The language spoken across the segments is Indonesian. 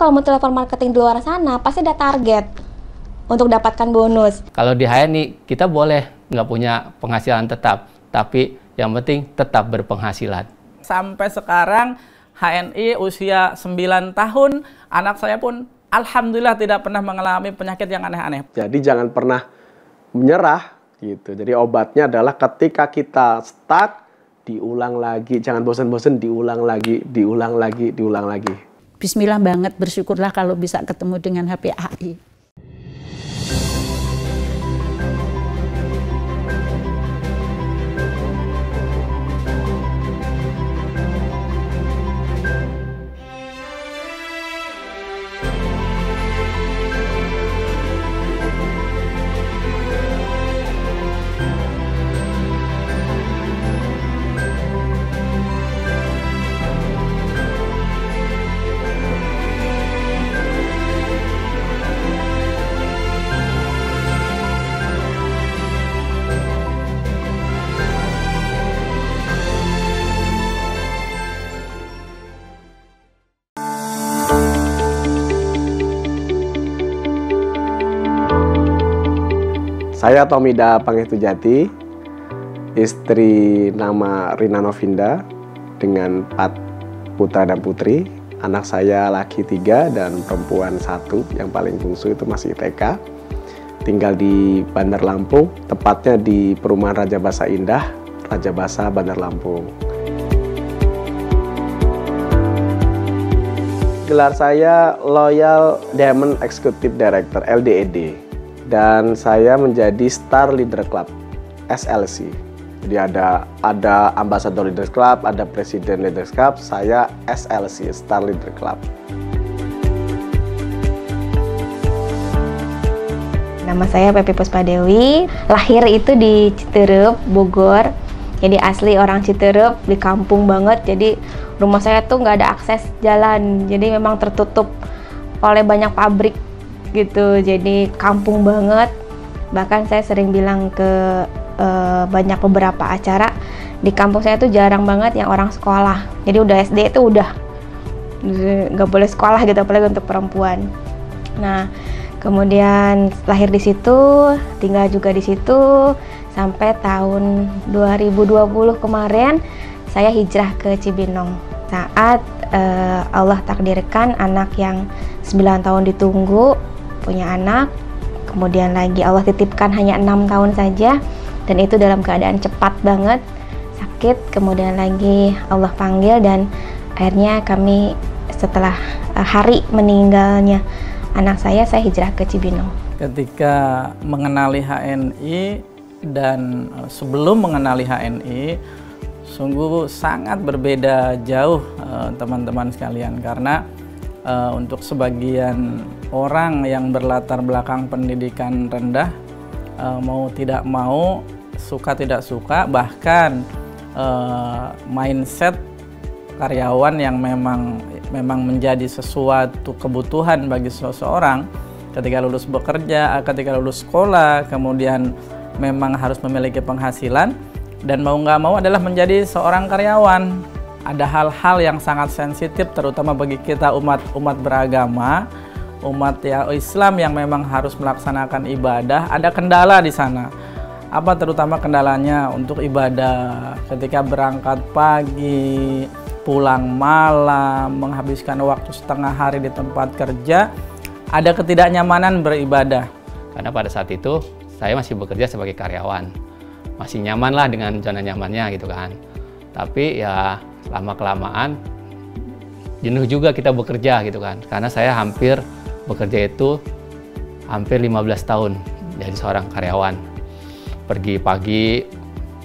kalau mau telepon marketing di luar sana pasti ada target untuk dapatkan bonus. Kalau di HNI kita boleh nggak punya penghasilan tetap, tapi yang penting tetap berpenghasilan. Sampai sekarang HNI usia 9 tahun, anak saya pun alhamdulillah tidak pernah mengalami penyakit yang aneh-aneh. Jadi jangan pernah menyerah gitu. Jadi obatnya adalah ketika kita stuck, diulang lagi, jangan bosan-bosan, diulang lagi, diulang lagi, diulang lagi. Bismillah banget, bersyukurlah kalau bisa ketemu dengan HPAI. Saya Tomida Pangestujati, istri nama Rina Novinda dengan 4 putra dan putri. Anak saya laki 3 dan perempuan 1, yang paling bungsu itu masih TK. Tinggal di Bandar Lampung, tepatnya di Perumahan Raja Basa Indah, Raja Basa, Bandar Lampung. Gelar saya Loyal Diamond Executive Director, LDED. Dan saya menjadi Star Leader Club, SLC. Jadi ada Ambassador Leaders Club, ada Presiden Leaders Club, saya SLC, Star Leader Club. Nama saya Pepi Puspadewi, lahir itu di Citeureup, Bogor. Jadi asli orang Citeureup, di kampung banget. Jadi rumah saya tuh nggak ada akses jalan, jadi memang tertutup oleh banyak pabrik gitu, jadi kampung banget. Bahkan saya sering bilang ke banyak beberapa acara di kampung saya tuh jarang banget yang orang sekolah. Jadi udah SD itu udah nggak boleh sekolah gitu, apalagi untuk perempuan. Nah, kemudian lahir di situ, tinggal juga di situ sampai tahun 2020 kemarin saya hijrah ke Cibinong. Saat Allah takdirkan anak yang 9 tahun ditunggu punya anak, kemudian lagi Allah titipkan hanya 6 tahun saja, dan itu dalam keadaan cepat banget, sakit, kemudian lagi Allah panggil, dan akhirnya kami setelah hari meninggalnya anak saya hijrah ke Cibinong. Ketika mengenali HNI dan sebelum mengenali HNI, sungguh sangat berbeda jauh teman-teman sekalian, karena untuk sebagian orang yang berlatar belakang pendidikan rendah, mau tidak mau, suka tidak suka, bahkan mindset karyawan yang memang menjadi sesuatu kebutuhan bagi seseorang ketika lulus bekerja, ketika lulus sekolah, kemudian memang harus memiliki penghasilan, dan mau nggak mau adalah menjadi seorang karyawan. Ada hal-hal yang sangat sensitif, terutama bagi kita umat beragama, umat Islam yang memang harus melaksanakan ibadah. Ada kendala di sana. Apa terutama kendalanya untuk ibadah? Ketika berangkat pagi, pulang malam, menghabiskan waktu setengah hari di tempat kerja, ada ketidaknyamanan beribadah. Karena pada saat itu saya masih bekerja sebagai karyawan, masih nyaman lah dengan zona nyamannya gitu kan. Tapi ya lama-kelamaan jenuh juga kita bekerja gitu kan, karena saya hampir bekerja itu hampir 15 tahun jadi seorang karyawan. Pergi pagi,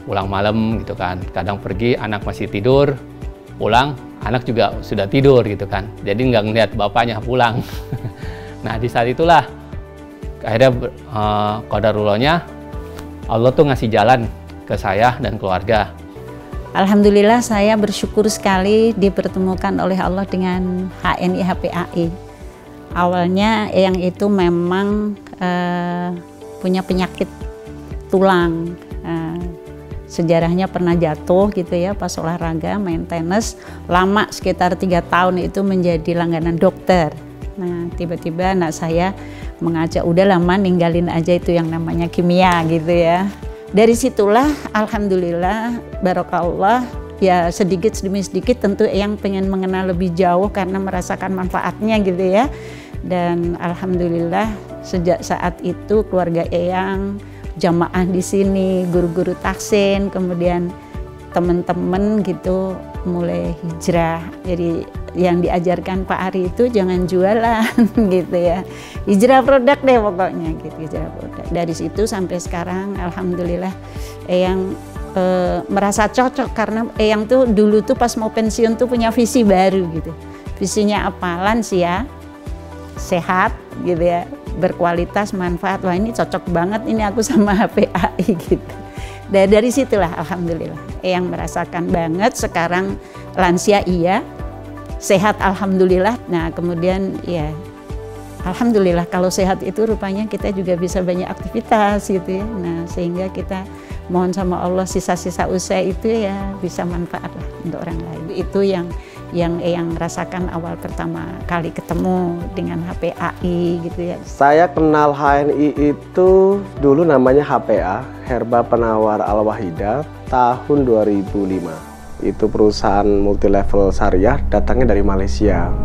pulang malam gitu kan, kadang pergi anak masih tidur, pulang anak juga sudah tidur gitu kan, jadi nggak ngeliat bapaknya pulang. Nah di saat itulah akhirnya qadarullahnya Allah tuh ngasih jalan ke saya dan keluarga. Alhamdulillah saya bersyukur sekali dipertemukan oleh Allah dengan HNI HPAI. Awalnya yang itu memang punya penyakit tulang. Sejarahnya pernah jatuh gitu ya pas olahraga, main tenis. Lama sekitar 3 tahun itu menjadi langganan dokter. Nah, tiba-tiba anak saya mengajak, udah lama ninggalin aja itu yang namanya kimia gitu ya. Dari situlah alhamdulillah barokallah ya, sedikit demi sedikit tentu Eyang pengen mengenal lebih jauh karena merasakan manfaatnya gitu ya. Dan alhamdulillah sejak saat itu keluarga Eyang jamaah di sini, guru-guru tahsin, kemudian teman-teman gitu mulai hijrah. Jadi yang diajarkan Pak Ari itu jangan jualan gitu ya, hijrah produk deh pokoknya gitu, hijrah produk. Dari situ sampai sekarang alhamdulillah Eyang merasa cocok karena Eyang tuh dulu tuh pas mau pensiun tuh punya visi baru gitu. Visinya apa? Lansia, sehat gitu ya, berkualitas, manfaat. Wah ini cocok banget ini aku sama HPAI gitu. Dari situlah alhamdulillah Eyang merasakan banget sekarang lansia iya, sehat alhamdulillah. Nah kemudian ya alhamdulillah kalau sehat itu rupanya kita juga bisa banyak aktivitas gitu ya. Nah sehingga kita mohon sama Allah sisa-sisa usaha itu ya bisa manfaat lah untuk orang lain. Itu yang Eyang rasakan awal pertama kali ketemu dengan HPAI gitu ya. Saya kenal HNI itu dulu namanya HPA, Herba Penawar Al-Wahidah, tahun 2005. Itu perusahaan multilevel syariah datangnya dari Malaysia.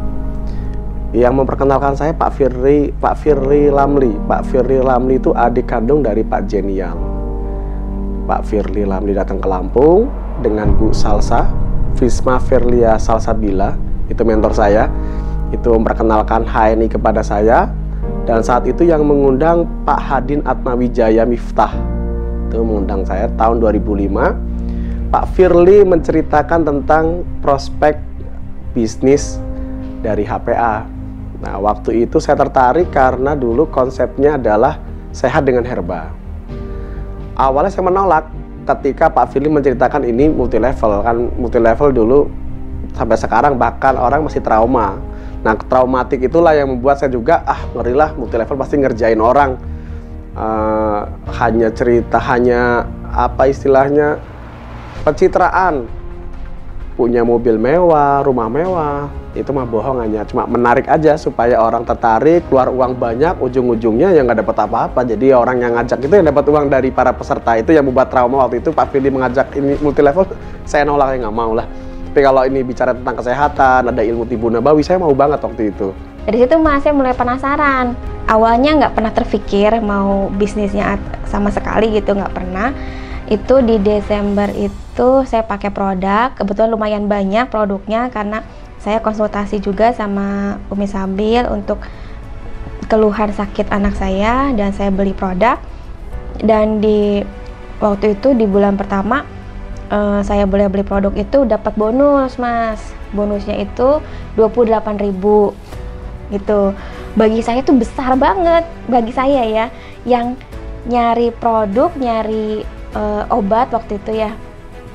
Yang memperkenalkan saya Pak Firly Lamli. Pak Firly Lamli itu adik kandung dari Pak Jenial. Pak Firly Lamli datang ke Lampung dengan Bu Salsa, Fisma Firlia Salsabila, itu mentor saya. Itu memperkenalkan HNI kepada saya. Dan saat itu yang mengundang Pak Hadin Atmawijaya Miftah. Itu mengundang saya tahun 2005. Pak Firly menceritakan tentang prospek bisnis dari HPA. Nah, waktu itu saya tertarik karena dulu konsepnya adalah sehat dengan herba. Awalnya saya menolak ketika Pak Firly menceritakan ini multilevel. Kan multilevel dulu sampai sekarang bahkan orang masih trauma. Nah, traumatik itulah yang membuat saya juga ngerilah multilevel pasti ngerjain orang. Hanya cerita, hanya apa istilahnya, pencitraan, punya mobil mewah, rumah mewah, itu mah bohong, hanya cuma menarik aja supaya orang tertarik, keluar uang banyak, ujung-ujungnya yang nggak dapat apa-apa. Jadi orang yang ngajak itu yang dapat uang dari para peserta, itu yang membuat trauma. Waktu itu Pak Firly mengajak ini multilevel, saya nolak, nggak mau lah. Tapi kalau ini bicara tentang kesehatan, ada ilmu tibu nabawi, saya mau banget waktu itu. Dari situ Mas, saya mulai penasaran. Awalnya nggak pernah terpikir mau bisnisnya sama sekali gitu, nggak pernah. Itu di Desember itu saya pakai produk, kebetulan lumayan banyak produknya karena saya konsultasi juga sama Umi Sabil untuk keluhan sakit anak saya dan saya beli produk. Dan di waktu itu di bulan pertama saya boleh beli produk itu dapat bonus Mas. Bonusnya itu 28.000 gitu. Bagi saya itu besar banget, bagi saya ya, yang nyari produk, nyari obat waktu itu ya,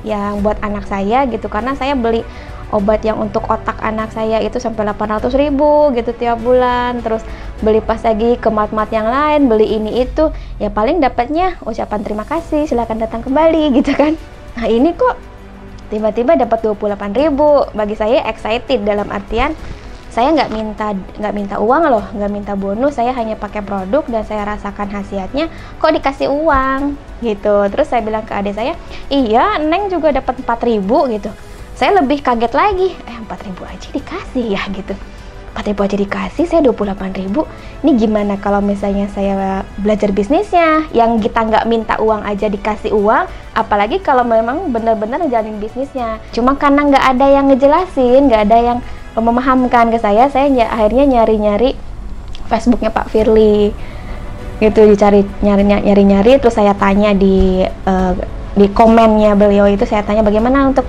yang buat anak saya gitu, karena saya beli obat yang untuk otak anak saya itu sampai 800.000 gitu tiap bulan. Terus beli pas lagi ke mat-mat yang lain, beli ini itu, ya paling dapatnya ucapan terima kasih, silakan datang kembali gitu kan. Nah ini kok tiba-tiba dapat 28.000, bagi saya excited, dalam artian saya nggak minta uang loh, nggak minta bonus, saya hanya pakai produk dan saya rasakan khasiatnya, kok dikasih uang gitu. Terus saya bilang ke adik saya, iya Neng juga dapat 4.000 gitu. Saya lebih kaget lagi, 4.000 aja dikasih ya gitu, 4.000 aja dikasih, saya 28.000. Ini gimana kalau misalnya saya belajar bisnisnya, yang kita nggak minta uang aja dikasih uang, apalagi kalau memang benar-benar ngejalanin bisnisnya. Cuma karena nggak ada yang ngejelasin, nggak ada yang memahamkan ke saya akhirnya nyari-nyari Facebooknya Pak Firly gitu, dicari nyari-nyari, terus saya tanya di komennya beliau itu, saya tanya bagaimana untuk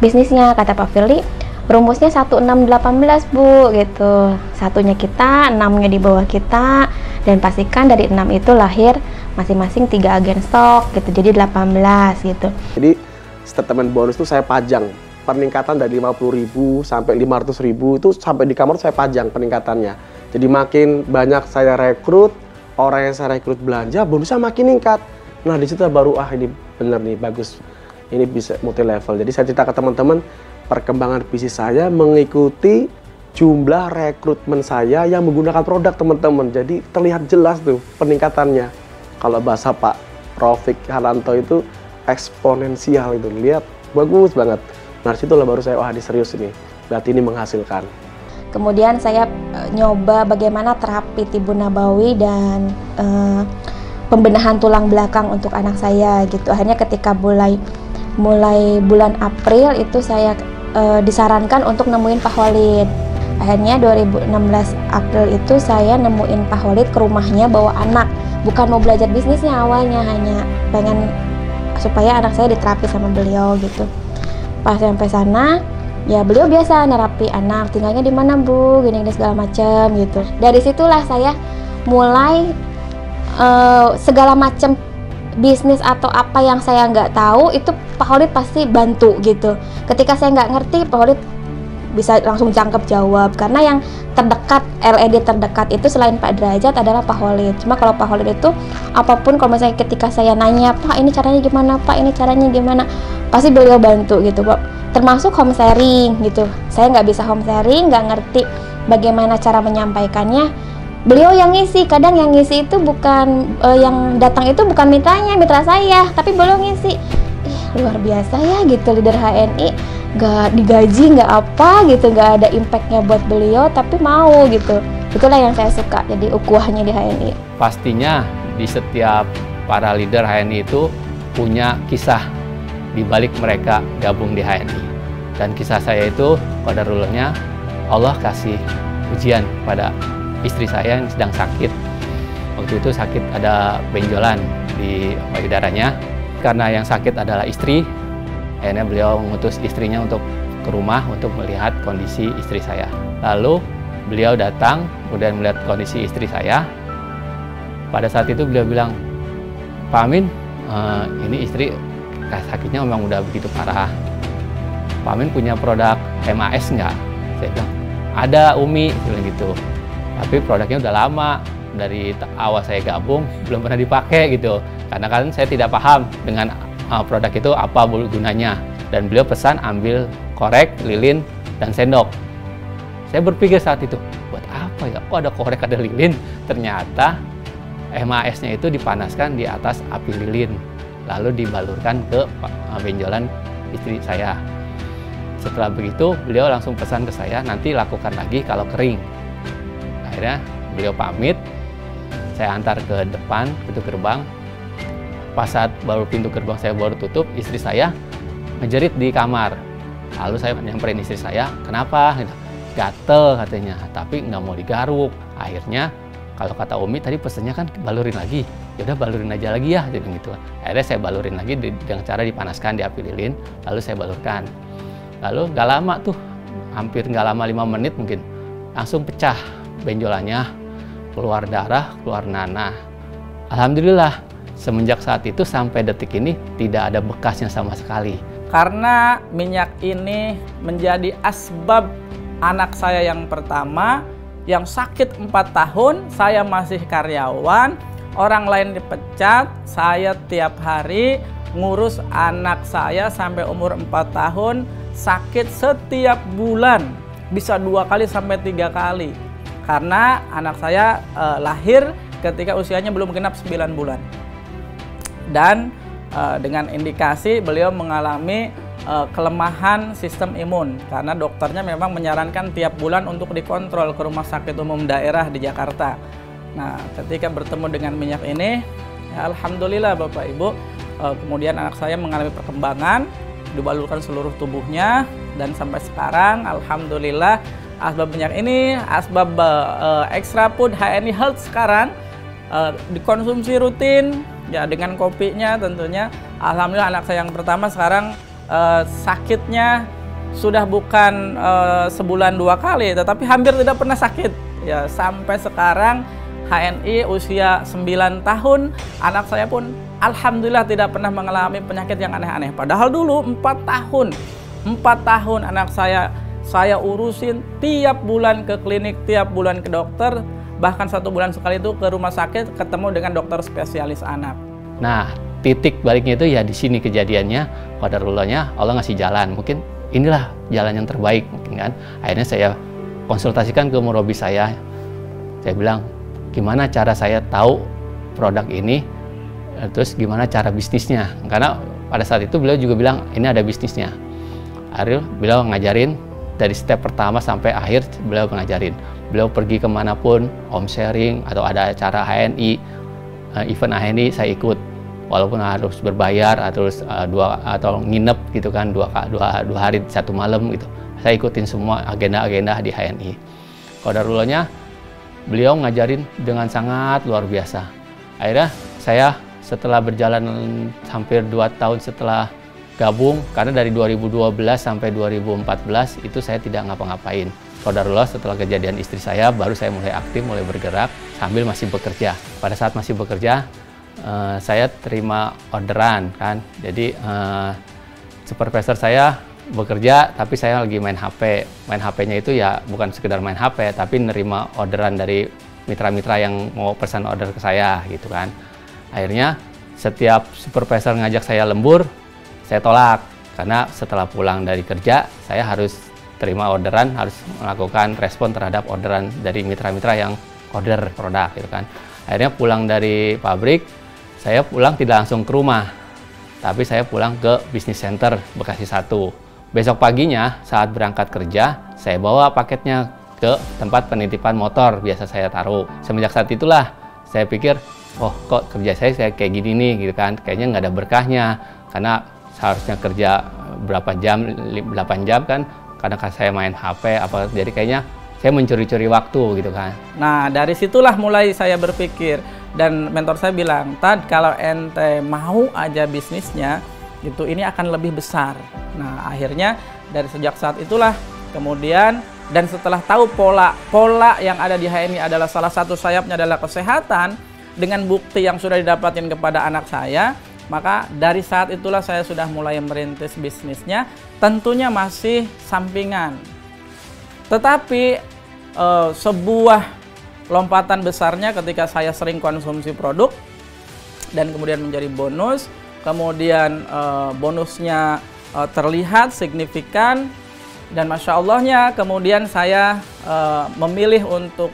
bisnisnya. Kata Pak Firly, rumusnya 1618 Bu gitu, satunya kita, 6-nya di bawah kita, dan pastikan dari 6 itu lahir masing-masing 3 agen stok gitu, jadi 18 gitu. Jadi statement bonus itu saya pajang peningkatan dari 50.000 sampai 500.000, itu sampai di kamar saya pajang peningkatannya. Jadi makin banyak saya rekrut, orang yang saya rekrut belanja, bonusnya makin meningkat. Nah di situ baru ini bener nih, bagus, ini bisa multi level. Jadi saya cerita ke teman-teman perkembangan bisnis saya mengikuti jumlah rekrutmen saya yang menggunakan produk, teman-teman. Jadi terlihat jelas tuh peningkatannya. Kalau bahasa Pak Rofik Hartanto itu eksponensial itu. Lihat, bagus banget. Nah, situlah baru saya, wah ini serius ini. Berarti ini menghasilkan. Kemudian saya nyoba bagaimana terapi tibu nabawi dan pembenahan tulang belakang untuk anak saya gitu. Akhirnya ketika mulai bulan April itu saya disarankan untuk nemuin Pak Khalid. Akhirnya 2016 April itu saya nemuin Pak Khalid ke rumahnya bawa anak. Bukan mau belajar bisnisnya awalnya, hanya pengen supaya anak saya diterapi sama beliau gitu. Pas sampai sana, ya beliau biasa nerapi anak, tinggalnya di mana Bu, gini segala macam gitu. Dari situlah saya mulai segala macam bisnis atau apa yang saya nggak tahu itu Pak Khalid pasti bantu gitu. Ketika saya nggak ngerti, Pak Khalid bisa langsung jangkep jawab, karena yang terdekat, LED terdekat itu selain Pak Derajat adalah Pak Khalid. Cuma kalau Pak Khalid itu apapun, kalau misalnya ketika saya nanya, Pak ini caranya gimana, Pak ini caranya gimana, pasti beliau bantu gitu Pak. Termasuk home sharing gitu, saya nggak bisa home sharing, nggak ngerti bagaimana cara menyampaikannya, beliau yang ngisi. Kadang yang ngisi itu bukan yang datang itu bukan mitra saya, tapi beliau ngisi. Luar biasa ya gitu, leader HNI nggak digaji, nggak apa gitu, nggak ada impactnya buat beliau, tapi mau gitu. Itulah yang saya suka, jadi ukhuwahnya di HNI. Pastinya di setiap para leader HNI itu punya kisah di balik mereka gabung di HNI. Dan kisah saya itu qadarulahnya Allah kasih ujian pada istri saya yang sedang sakit. Waktu itu sakit, ada benjolan di payudaranya. Karena yang sakit adalah istri, akhirnya beliau mengutus istrinya untuk ke rumah untuk melihat kondisi istri saya. Lalu beliau datang, kemudian melihat kondisi istri saya. Pada saat itu beliau bilang, Pak Amin, ini istri sakitnya memang udah begitu parah. Pak Amin punya produk MAS nggak? Saya bilang, ada Umi, bilang gitu. Tapi produknya udah lama, dari awal saya gabung belum pernah dipakai gitu. Karena kan saya tidak paham dengan produk itu apa gunanya. Dan beliau pesan ambil korek, lilin, dan sendok. Saya berpikir saat itu, buat apa ya? Kok ada korek, ada lilin? Ternyata MAS-nya itu dipanaskan di atas api lilin, lalu dibalurkan ke benjolan istri saya. Setelah begitu, beliau langsung pesan ke saya, nanti lakukan lagi kalau kering. Akhirnya beliau pamit, saya antar ke depan pintu gerbang. Pas saat baru pintu gerbang saya baru tutup, istri saya ngejerit di kamar. Lalu saya nyamperin istri saya, kenapa? Gatel katanya, tapi nggak mau digaruk. Akhirnya kalau kata Umi tadi pesennya kan balurin lagi, yaudah balurin aja lagi ya, jadi gitu. Akhirnya saya balurin lagi dengan cara dipanaskan di api lilin, lalu saya balurkan. Lalu nggak lama tuh, hampir nggak lama 5 menit mungkin, langsung pecah benjolannya, keluar darah, keluar nanah. Alhamdulillah, semenjak saat itu sampai detik ini tidak ada bekasnya sama sekali. Karena minyak ini menjadi asbab anak saya yang pertama yang sakit 4 tahun, saya masih karyawan, orang lain dipecat, saya tiap hari ngurus anak saya sampai umur 4 tahun, sakit setiap bulan, bisa 2 kali sampai 3 kali. Karena anak saya lahir ketika usianya belum genap 9 bulan. Dan dengan indikasi beliau mengalami kelemahan sistem imun, karena dokternya memang menyarankan tiap bulan untuk dikontrol ke rumah sakit umum daerah di Jakarta. Nah, ketika bertemu dengan minyak ini, ya alhamdulillah Bapak Ibu, kemudian anak saya mengalami perkembangan, dibalurkan seluruh tubuhnya, dan sampai sekarang alhamdulillah asbab minyak ini, asbab extra food HNI Health sekarang dikonsumsi rutin. Ya, dengan kopinya tentunya, alhamdulillah anak saya yang pertama sekarang sakitnya sudah bukan sebulan 2 kali, tetapi hampir tidak pernah sakit. Ya, sampai sekarang HNI usia 9 tahun, anak saya pun alhamdulillah tidak pernah mengalami penyakit yang aneh-aneh. Padahal dulu 4 tahun anak saya urusin tiap bulan ke klinik, tiap bulan ke dokter. Bahkan 1 bulan sekali itu ke rumah sakit ketemu dengan dokter spesialis anak. Nah, titik baliknya itu ya di sini kejadiannya, qadarulahnya Allah ngasih jalan. Mungkin inilah jalan yang terbaik mungkin kan. Akhirnya saya konsultasikan ke murabi saya bilang, gimana cara saya tahu produk ini, terus gimana cara bisnisnya, karena pada saat itu beliau juga bilang ini ada bisnisnya. Akhirnya beliau ngajarin dari step pertama sampai akhir, beliau ngajarin. Beliau pergi kemanapun, home sharing atau ada acara HNI, event HNI saya ikut, walaupun harus berbayar atau nginep gitu kan, dua hari 1 malam gitu. Saya ikutin semua agenda-agenda di HNI. Qadarullahnya beliau ngajarin dengan sangat luar biasa. Akhirnya saya setelah berjalan hampir 2 tahun setelah gabung, karena dari 2012 sampai 2014 itu saya tidak ngapa-ngapain. Qadarullah setelah kejadian istri saya, baru saya mulai aktif, mulai bergerak sambil masih bekerja. Pada saat masih bekerja, saya terima orderan kan. Jadi supervisor saya bekerja, tapi saya lagi main HP. Main HP-nya itu ya bukan sekedar main HP, tapi nerima orderan dari mitra-mitra yang mau pesan order ke saya gitu kan. Akhirnya setiap supervisor ngajak saya lembur, saya tolak. Karena setelah pulang dari kerja, saya harus terima orderan, harus melakukan respon terhadap orderan dari mitra-mitra yang order produk gitu kan. Akhirnya pulang dari pabrik, saya pulang tidak langsung ke rumah, tapi saya pulang ke Business Center Bekasi 1. Besok paginya saat berangkat kerja, saya bawa paketnya ke tempat penitipan motor biasa saya taruh. Semenjak saat itulah saya pikir, oh kok kerja saya kayak gini nih gitu kan, kayaknya nggak ada berkahnya, karena seharusnya kerja berapa jam, 8 jam kan, karena saya main HP jadi kayaknya saya mencuri-curi waktu gitu kan. Nah, dari situlah mulai saya berpikir, dan mentor saya bilang, Tad, kalau ente mau aja bisnisnya gitu, ini akan lebih besar. Nah, akhirnya dari sejak saat itulah kemudian, dan setelah tahu pola yang ada di HNI adalah salah satu sayapnya adalah kesehatan, dengan bukti yang sudah didapatkan kepada anak saya, maka dari saat itulah saya sudah mulai merintis bisnisnya. Tentunya masih sampingan, tetapi sebuah lompatan besarnya ketika saya sering konsumsi produk dan kemudian menjadi bonus, kemudian bonusnya terlihat signifikan, dan Masya Allahnya kemudian saya memilih untuk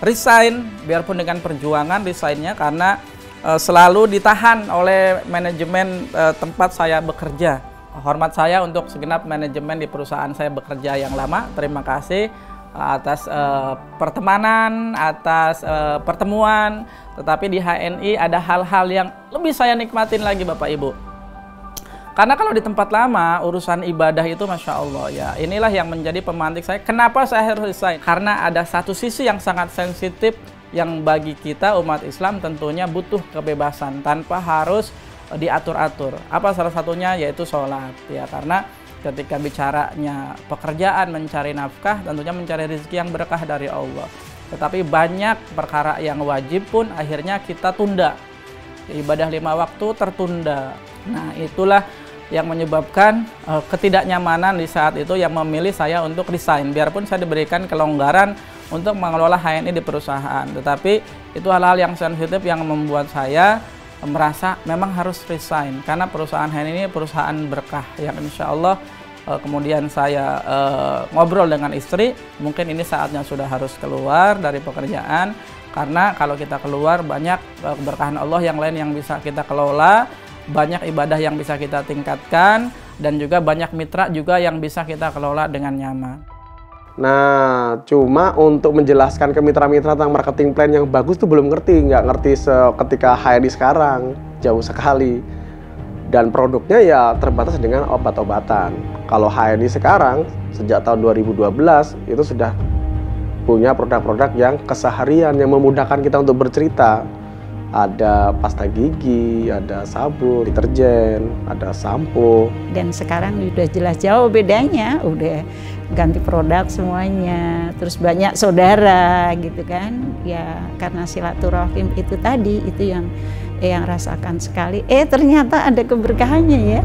resign, biarpun dengan perjuangan resignnya, karena selalu ditahan oleh manajemen tempat saya bekerja. Hormat saya untuk segenap manajemen di perusahaan saya bekerja yang lama. Terima kasih atas pertemanan, atas pertemuan. Tetapi di HNI ada hal-hal yang lebih saya nikmatin lagi Bapak Ibu. Karena kalau di tempat lama urusan ibadah itu Masya Allah ya, inilah yang menjadi pemantik saya. Kenapa saya harus resign? Karena ada satu sisi yang sangat sensitif yang bagi kita umat Islam tentunya butuh kebebasan tanpa harus diatur-atur. Apa salah satunya? Yaitu sholat ya, karena ketika bicaranya pekerjaan, mencari nafkah, tentunya mencari rezeki yang berkah dari Allah. Tetapi banyak perkara yang wajib pun akhirnya kita tunda. Ibadah 5 waktu tertunda. Nah, itulah yang menyebabkan ketidaknyamanan di saat itu yang memilih saya untuk resign. Biarpun saya diberikan kelonggaran untuk mengelola HNI di perusahaan, tetapi itu hal-hal yang sensitif yang membuat saya merasa memang harus resign, karena perusahaan HNI ini perusahaan berkah yang insya Allah. Kemudian saya ngobrol dengan istri, mungkin ini saatnya sudah harus keluar dari pekerjaan, karena kalau kita keluar banyak keberkahan Allah yang lain yang bisa kita kelola, banyak ibadah yang bisa kita tingkatkan, dan juga banyak mitra juga yang bisa kita kelola dengan nyaman. Nah, cuma untuk menjelaskan ke mitra-mitra tentang marketing plan yang bagus tuh belum ngerti, nggak ngerti ketika HNI sekarang, jauh sekali. Dan produknya ya terbatas dengan obat-obatan. Kalau HNI sekarang, sejak tahun 2012, itu sudah punya produk-produk yang keseharian, yang memudahkan kita untuk bercerita. Ada pasta gigi, ada sabun, deterjen, ada sampo. Dan sekarang udah jelas jauh bedanya, udah ganti produk semuanya. Terus banyak saudara gitu kan. Ya karena silaturahim itu tadi, itu yang rasakan sekali. Ternyata ada keberkahannya ya.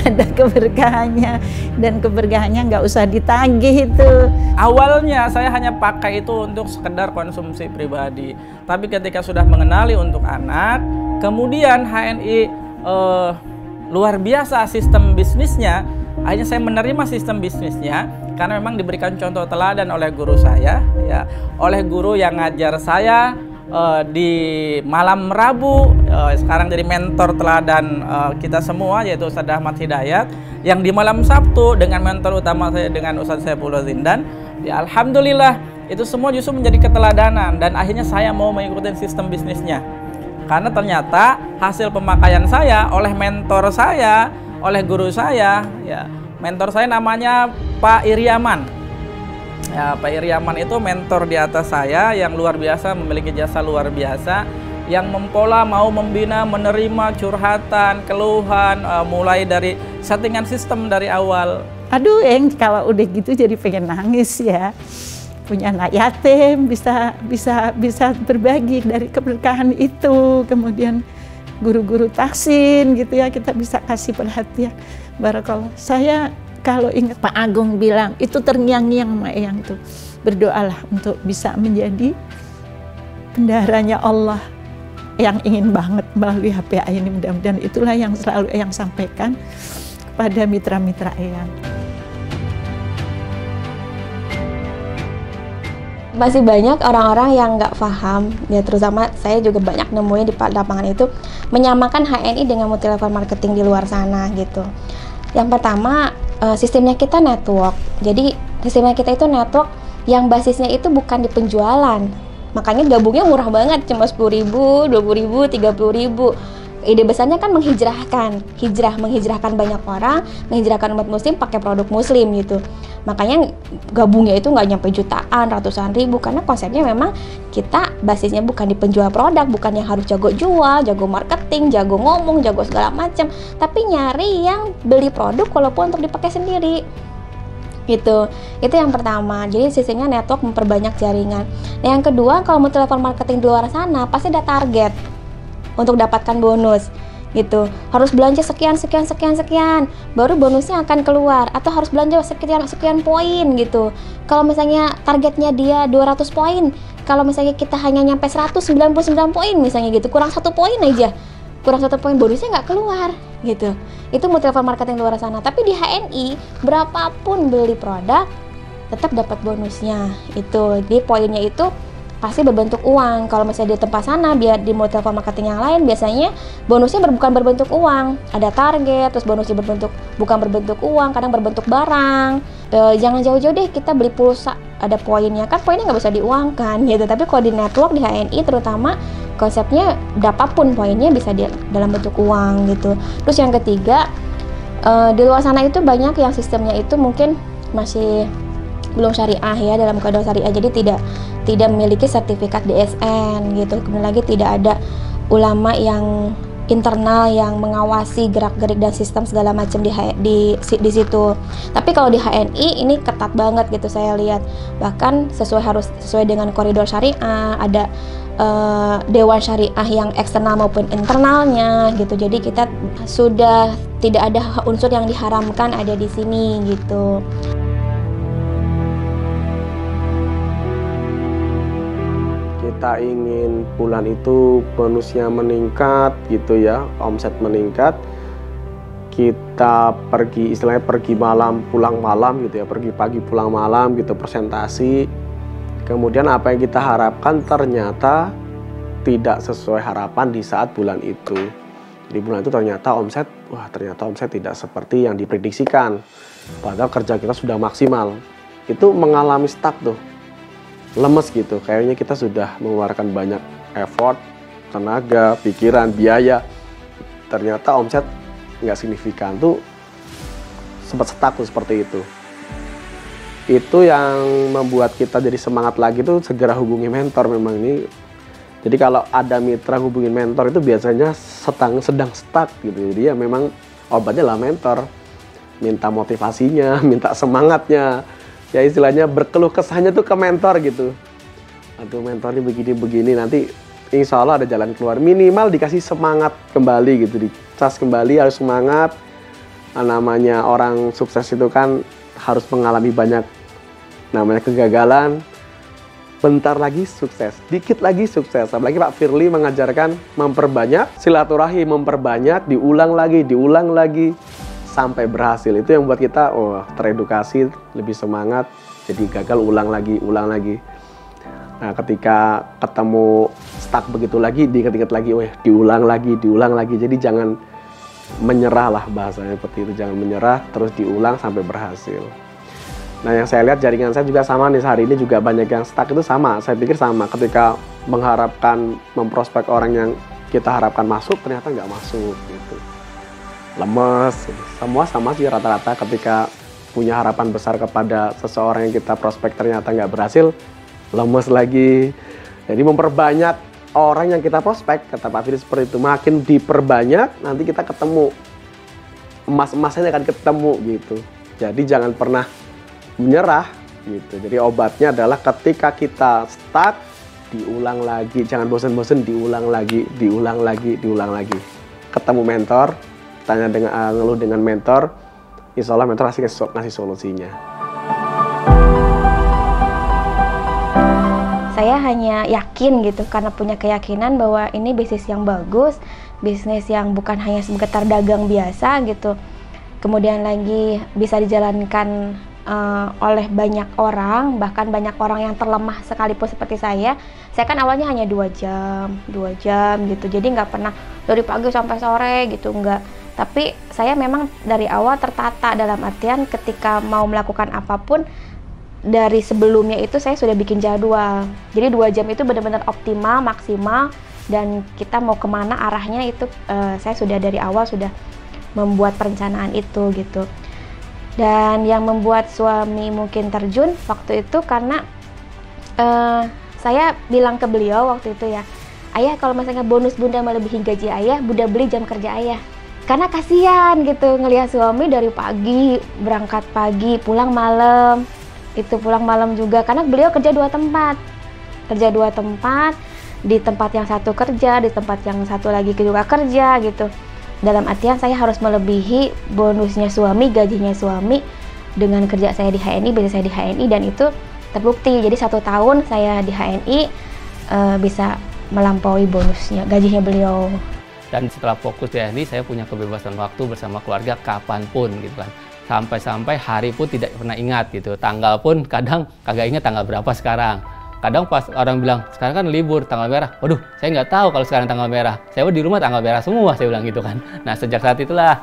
Ada keberkahannya, dan keberkahannya nggak usah ditagih itu. Awalnya saya hanya pakai itu untuk sekedar konsumsi pribadi, tapi ketika sudah mengenali untuk anak, kemudian HNI luar biasa sistem bisnisnya. Akhirnya saya menerima sistem bisnisnya, karena memang diberikan contoh teladan oleh guru saya, ya, oleh guru yang ngajar saya di malam Rabu, sekarang jadi mentor teladan kita semua, yaitu Ustadz Ahmad Hidayat, yang di malam Sabtu dengan mentor utama saya dengan Ustadz Saifullah Zindan. Ya, alhamdulillah itu semua justru menjadi keteladanan, dan akhirnya saya mau mengikuti sistem bisnisnya karena ternyata hasil pemakaian saya oleh mentor saya, oleh guru saya, ya, mentor saya namanya Pak Iriaman. Ya, Pak Iriaman itu mentor di atas saya yang luar biasa, memiliki jasa luar biasa, yang mempola, mau membina, menerima curhatan, keluhan, mulai dari settingan sistem dari awal. Aduh, kalau udah gitu jadi pengen nangis ya. Punya anak yatim, bisa berbagi dari keberkahan itu. Kemudian guru-guru tahsin gitu ya, kita bisa kasih perhatian. Barakallah. Saya kalau ingat Pak Agung bilang, itu terngiang-ngiang sama Eyang tuh. Berdoalah untuk bisa menjadi bendaharanya Allah yang ingin banget melalui HPA ini. Mudah-mudahan itulah yang selalu Eyang sampaikan kepada mitra-mitra Eyang. Masih banyak orang-orang yang nggak paham, ya terutama saya juga banyak nemuin di lapangan itu, menyamakan HNI dengan multi level marketing di luar sana gitu. Yang pertama, sistemnya kita network. Jadi sistemnya kita itu network yang basisnya itu bukan di penjualan. Makanya gabungnya murah banget, cuma 10.000, 20.000, 30.000. Ide besarnya kan menghijrahkan banyak orang, menghijrahkan umat muslim pakai produk muslim gitu. Makanya gabungnya itu nggak nyampe jutaan, ratusan ribu, karena konsepnya memang kita basisnya bukan di penjual produk, bukan yang harus jago jual, jago marketing, jago ngomong, jago segala macam, tapi nyari yang beli produk walaupun untuk dipakai sendiri. Gitu. Itu yang pertama. Jadi sistemnya network, memperbanyak jaringan. Nah, yang kedua, kalau multi level marketing di luar sana pasti ada target untuk dapatkan bonus gitu. Harus belanja sekian baru bonusnya akan keluar, atau harus belanja sekian poin gitu. Kalau misalnya targetnya dia 200 poin, kalau misalnya kita hanya nyampe 199 poin misalnya gitu, kurang 1 poin aja, kurang 1 poin bonusnya nggak keluar gitu. Itu multi level marketing luar sana. Tapi di HNI berapapun beli produk tetap dapat bonusnya. Itu di poinnya itu pasti berbentuk uang. Kalau misalnya di tempat sana, biar di multi level marketing yang lain biasanya bonusnya bukan berbentuk uang, ada target, terus bonusnya bukan berbentuk uang, kadang berbentuk barang. Jangan jauh-jauh deh kita beli pulsa, ada poinnya, kan poinnya nggak bisa diuangkan gitu. Tapi kalau di network di HNI terutama konsepnya berapapun poinnya bisa dalam bentuk uang gitu. Terus yang ketiga, di luar sana itu banyak yang sistemnya itu mungkin masih belum syariah ya, dalam keadaan syariah, jadi tidak memiliki sertifikat DSN gitu. Kemudian lagi tidak ada ulama yang internal yang mengawasi gerak-gerik dan sistem segala macam di situ. Tapi kalau di HNI ini ketat banget gitu saya lihat. Bahkan harus sesuai dengan koridor syariah, ada dewan syariah yang eksternal maupun internalnya gitu. Jadi kita sudah tidak ada unsur yang diharamkan ada di sini gitu. Kita ingin bulan itu bonusnya meningkat gitu ya, omset meningkat, kita pergi istilahnya pergi malam pulang malam gitu ya, pergi pagi pulang malam gitu, presentasi, kemudian apa yang kita harapkan ternyata tidak sesuai harapan di saat bulan itu. Di bulan itu ternyata omset tidak seperti yang diprediksikan, padahal kerja kita sudah maksimal. Itu mengalami stuck tuh, lemes gitu, kayaknya kita sudah mengeluarkan banyak effort, tenaga, pikiran, biaya, ternyata omset nggak signifikan, tuh sempat stuck tuh seperti itu. Itu yang membuat kita jadi semangat lagi tuh segera hubungi mentor. Memang ini, jadi kalau ada mitra hubungin mentor itu biasanya sedang stuck gitu, jadi ya memang obatnya lah mentor, minta motivasinya, minta semangatnya. Ya istilahnya berkeluh kesahnya tuh ke mentor gitu. Aduh mentor ini begini-begini, nanti insya Allah ada jalan keluar. Minimal dikasih semangat kembali gitu, dicas kembali, harus semangat. Namanya orang sukses itu kan harus mengalami banyak namanya kegagalan. Bentar lagi sukses, dikit lagi sukses. Apalagi Pak Firly mengajarkan memperbanyak silaturahim, memperbanyak, diulang lagi, sampai berhasil. Itu yang buat kita teredukasi, lebih semangat, jadi gagal ulang lagi. Nah, ketika ketemu stuck begitu lagi, diingat-ingat lagi, diulang lagi. Jadi jangan menyerah lah, bahasanya seperti itu, jangan menyerah, terus diulang sampai berhasil. Nah, yang saya lihat jaringan saya juga sama nih, hari ini juga banyak yang stuck itu sama. Saya pikir sama, ketika mengharapkan memprospek orang yang kita harapkan masuk, ternyata nggak masuk gitu. Lemes, semua sama sih rata-rata ketika punya harapan besar kepada seseorang yang kita prospek ternyata nggak berhasil, lemes lagi. Jadi memperbanyak orang yang kita prospek, kata Pak Firly seperti itu, makin diperbanyak nanti kita ketemu emas-emasnya akan ketemu gitu. Jadi jangan pernah menyerah gitu. Jadi obatnya adalah ketika kita stuck, diulang lagi, jangan bosan-bosan, diulang lagi. Ketemu mentor, tanya dengan ngeluh dengan mentor, insya Allah mentor ngasih solusinya. Saya hanya yakin gitu, karena punya keyakinan bahwa ini bisnis yang bagus, bisnis yang bukan hanya sekedar dagang biasa gitu. Kemudian lagi bisa dijalankan oleh banyak orang, bahkan banyak orang yang terlemah sekalipun seperti saya. Saya kan awalnya hanya 2 jam gitu, jadi nggak pernah dari pagi sampai sore gitu, nggak. Tapi saya memang dari awal tertata, dalam artian ketika mau melakukan apapun, dari sebelumnya itu saya sudah bikin jadwal. Jadi 2 jam itu benar-benar optimal, maksimal, dan kita mau kemana arahnya itu saya sudah dari awal sudah membuat perencanaan itu gitu. Dan yang membuat suami mungkin terjun waktu itu karena saya bilang ke beliau waktu itu ya, ayah kalau misalnya bonus bunda melebihi gaji ayah, bunda beli jam kerja ayah. Karena kasihan gitu ngelihat suami dari pagi, berangkat pagi, pulang malam. Itu pulang malam juga, karena beliau kerja 2 tempat. Di tempat yang satu kerja, di tempat yang satu lagi juga kerja gitu. Dalam artian saya harus melebihi bonusnya suami, gajinya suami dengan kerja saya di HNI, bisnis saya di HNI, dan itu terbukti. Jadi 1 tahun saya di HNI bisa melampaui bonusnya, gajinya beliau. Dan setelah fokus di HNI, saya punya kebebasan waktu bersama keluarga kapanpun gitu kan. Sampai-sampai hari pun tidak pernah ingat gitu. Tanggal pun kadang kagak ingat tanggal berapa sekarang. Kadang pas orang bilang, sekarang kan libur, tanggal merah. Waduh, saya nggak tahu kalau sekarang tanggal merah. Saya di rumah tanggal merah semua, saya bilang gitu kan. Nah, sejak saat itulah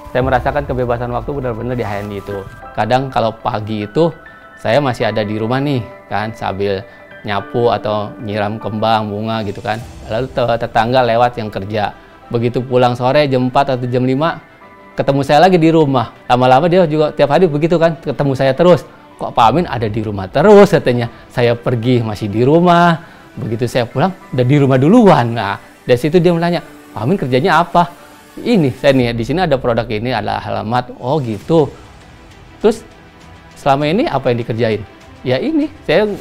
saya merasakan kebebasan waktu benar-benar di HNI itu. Kadang kalau pagi itu, saya masih ada di rumah nih kan, sambil nyapu atau nyiram kembang, bunga gitu kan. Lalu tetangga lewat yang kerja. Begitu pulang sore jam 4 atau jam 5, ketemu saya lagi di rumah. Lama-lama dia juga tiap hari begitu kan, ketemu saya terus. Kok Pak Amin ada di rumah terus katanya. Saya pergi masih di rumah. Begitu saya pulang udah di rumah duluan. Nah, dari situ dia bertanya, Pak Amin kerjanya apa? Ini saya nih di sini ada produk ini, ada alamat. Oh gitu. Terus selama ini apa yang dikerjain? Ya ini, saya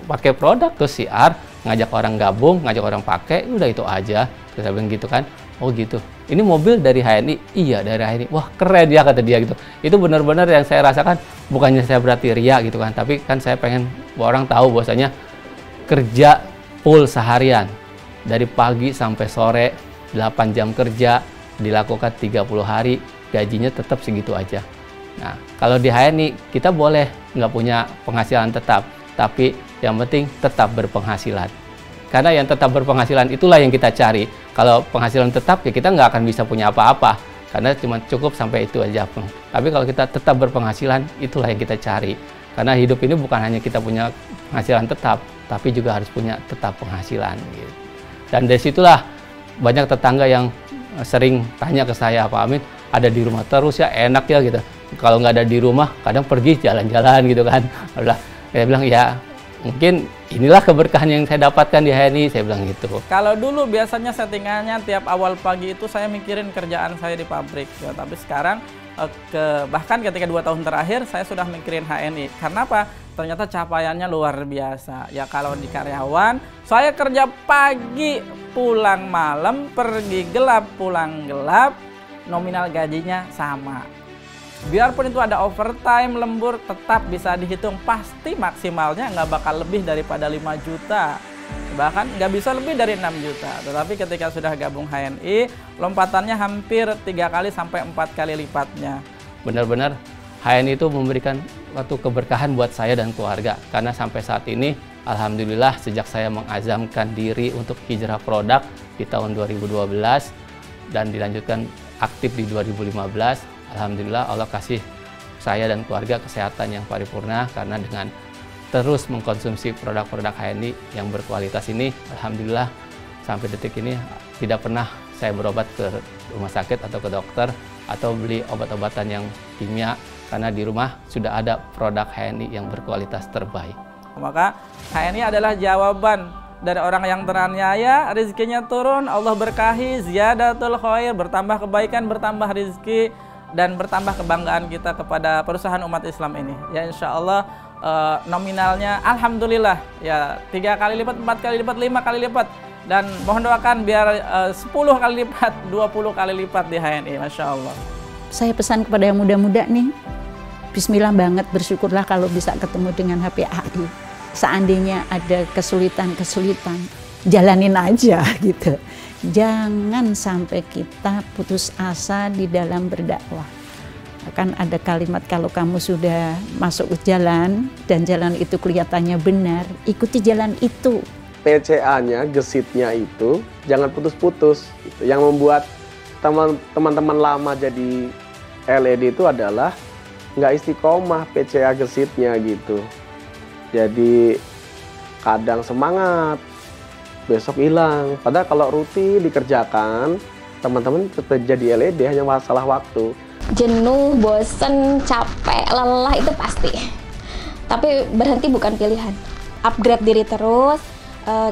pakai produk terus siar, ngajak orang gabung, ngajak orang pakai, udah itu aja. Terus saya bilang gitu kan. Oh gitu, ini mobil dari HNI? Iya dari HNI. Wah keren ya, kata dia gitu. Itu benar-benar yang saya rasakan, bukannya saya berarti ria gitu kan, tapi kan saya pengen orang tahu bahwasanya kerja full seharian dari pagi sampai sore, 8 jam kerja, dilakukan 30 hari, gajinya tetap segitu aja. Nah kalau di HNI kita boleh nggak punya penghasilan tetap, tapi yang penting tetap berpenghasilan. Karena yang tetap berpenghasilan itulah yang kita cari. Kalau penghasilan tetap ya kita nggak akan bisa punya apa-apa. Karena cuma cukup sampai itu aja. Tapi kalau kita tetap berpenghasilan, itulah yang kita cari. Karena hidup ini bukan hanya kita punya penghasilan tetap, tapi juga harus punya tetap penghasilan. Gitu. Dan dari situlah banyak tetangga yang sering tanya ke saya, Pak Amin ada di rumah terus ya, enak ya gitu. Kalau nggak ada di rumah, kadang pergi jalan-jalan gitu kan. Udah, saya bilang ya, mungkin inilah keberkahan yang saya dapatkan di HNI, saya bilang gitu. Kalau dulu biasanya settingannya tiap awal pagi itu saya mikirin kerjaan saya di pabrik, ya. Tapi sekarang bahkan ketika 2 tahun terakhir saya sudah mikirin HNI. Karena apa? Ternyata capaiannya luar biasa. Ya kalau di karyawan, saya kerja pagi, pulang malam, pergi gelap, pulang gelap, nominal gajinya sama. Biarpun itu ada overtime, lembur, tetap bisa dihitung pasti maksimalnya nggak bakal lebih daripada 5 juta. Bahkan nggak bisa lebih dari 6 juta. Tetapi ketika sudah gabung HNI, lompatannya hampir 3 kali sampai 4 kali lipatnya. benar-benar HNI itu memberikan suatu keberkahan buat saya dan keluarga. Karena sampai saat ini, alhamdulillah sejak saya mengazamkan diri untuk hijrah produk di tahun 2012 dan dilanjutkan aktif di 2015, alhamdulillah Allah kasih saya dan keluarga kesehatan yang paripurna karena dengan terus mengkonsumsi produk-produk HNI yang berkualitas ini, alhamdulillah sampai detik ini tidak pernah saya berobat ke rumah sakit atau ke dokter atau beli obat-obatan yang kimia karena di rumah sudah ada produk HNI yang berkualitas terbaik. Maka HNI adalah jawaban dari orang yang teraniaya, rezekinya turun, Allah berkahi, ziyadatul khair, bertambah kebaikan, bertambah rezeki, dan bertambah kebanggaan kita kepada perusahaan umat Islam ini. Ya insya Allah nominalnya alhamdulillah ya 3 kali lipat, 4 kali lipat, 5 kali lipat. Dan mohon doakan biar 10 kali lipat, 20 kali lipat di HNI, Masya Allah. Saya pesan kepada yang muda-muda nih, bismillah banget, bersyukurlah kalau bisa ketemu dengan HPAI. Seandainya ada kesulitan-kesulitan, jalanin aja gitu. Jangan sampai kita putus asa di dalam berdakwah. Akan ada kalimat kalau kamu sudah masuk ke jalan dan jalan itu kelihatannya benar, ikuti jalan itu. PCA-nya, gesitnya itu jangan putus-putus. Yang membuat teman-teman lama jadi LED itu adalah nggak istiqomah PCA gesitnya gitu. Jadi kadang semangat, besok hilang. Padahal kalau rutin dikerjakan, teman-teman tetap jadi LED, hanya masalah waktu. Jenuh, bosen, capek, lelah itu pasti. Tapi berhenti bukan pilihan. Upgrade diri terus,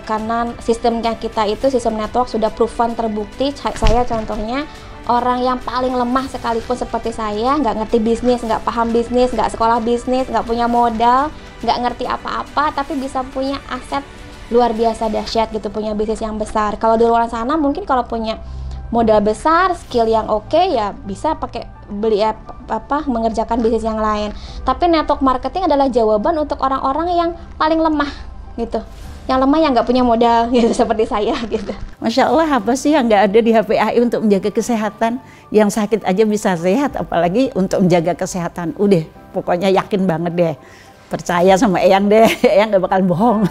karena sistemnya kita itu, sistem network sudah proven terbukti. Saya contohnya, orang yang paling lemah sekalipun seperti saya, nggak ngerti bisnis, nggak paham bisnis, nggak sekolah bisnis, nggak punya modal, nggak ngerti apa-apa, tapi bisa punya aset luar biasa dahsyat gitu, punya bisnis yang besar. Kalau di luar sana mungkin kalau punya modal besar, skill yang oke, ya bisa pakai beli mengerjakan bisnis yang lain. Tapi network marketing adalah jawaban untuk orang-orang yang paling lemah gitu. Yang lemah yang nggak punya modal gitu, seperti saya gitu. Masya Allah, apa sih yang nggak ada di HPAI untuk menjaga kesehatan? Yang sakit aja bisa sehat, apalagi untuk menjaga kesehatan. Udah, pokoknya yakin banget deh. Percaya sama Eyang deh, Eyang nggak bakal bohong.